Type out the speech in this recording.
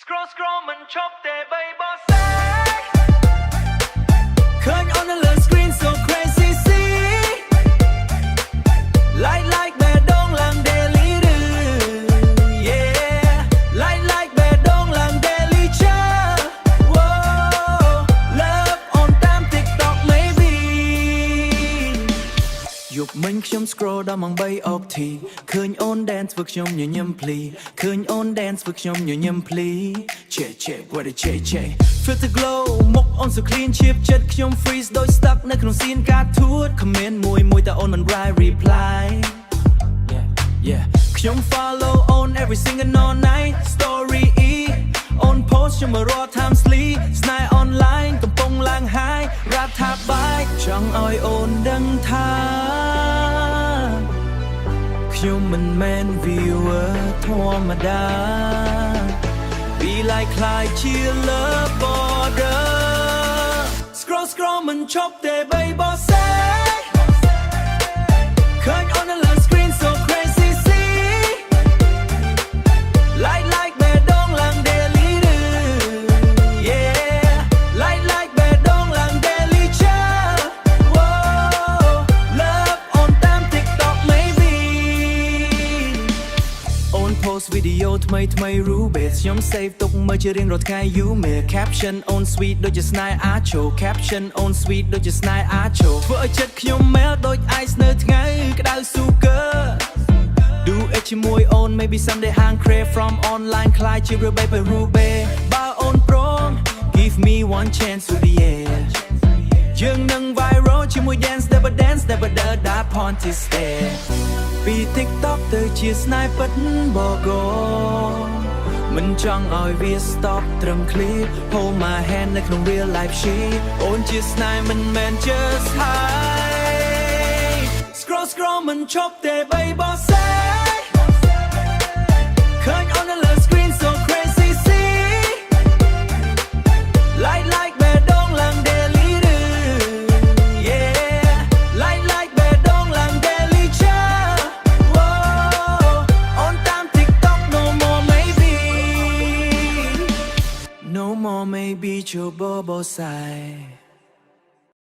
scroll มันชอบแต่ใบบอสแซ่เคย on the love screen so crazy see like แบบดงหลัง daily ดื้อ yeah like แบบดงหลัง daily เชื่อ love on ตาม TikTok maybe ยุคមិនខ្ញុំ scroll ដល់ម៉ោង3អុកទីឃើញអូន dance ធ្វើខ្ញុំញញឹមភ្លីឃើញអូន dance ធ្វើខ្ញុំញញឹមភ្លី check what a check feel the glow មុខអូន so clean ជៀបចិត្តខ្ញុំ freeze ដូច stuck នៅក្នុង scene ការធួត comment មួយតែអូនមិន reply yeah ខ្ញុំ follow on every single all night story on post ខ្ញុំមករត់ time sleep ស្នេហ៍ online កំពុងឡើង high រាប់ថាបាយចង់ឲ្យអូនដឹងថាខ្ញុំមិនមែន viewer ធម្មតា be like คล้ายជា love border scroll មិនឈប់ទេ baby say ឃើញ on the love screen so crazy see like แบบดงหลัง daily ดื้อ yeah like แบบดงหลัง daily เชื่อ love on ตาม TikTok maybe on post video ថ្មីรู้ base ខ្ញុំ save ទុកមើលជារៀងរាល់ថ្ងៃ you make caption on sweet ដូចជាស្នេហ៍អាឈោ caption on sweet ដូចជាស្នេហ៍អាឈោធ្វើឲ្យចិត្តខ្ញុំ melt ដូច ice នៅថ្ងៃក្តៅ sugar do it ជាមួយអូន maybe someday hang crave from online คล้ายជា real baby ruby បើអូនព្រម give me one chance to the air យើងនឹង viral ជាមួយ dance never da ponty stay ពី TikTok ទៅជាស្នេហ៍ពិតបកមិនចង់ឲ្យវា stop ត្រឹម clip hold my hand នៅក្នុង real life shit អូនជាស្នេហ៍មិនមែន just high scroll មិនឈប់ទេ baby say ឃើញ on the love screen so crazy see like แบบดงหลัง daily ดื้อ yeah like แบบดงหลัง daily เชื่อ on ตาม TikTok no more maybe โจโบโบใส่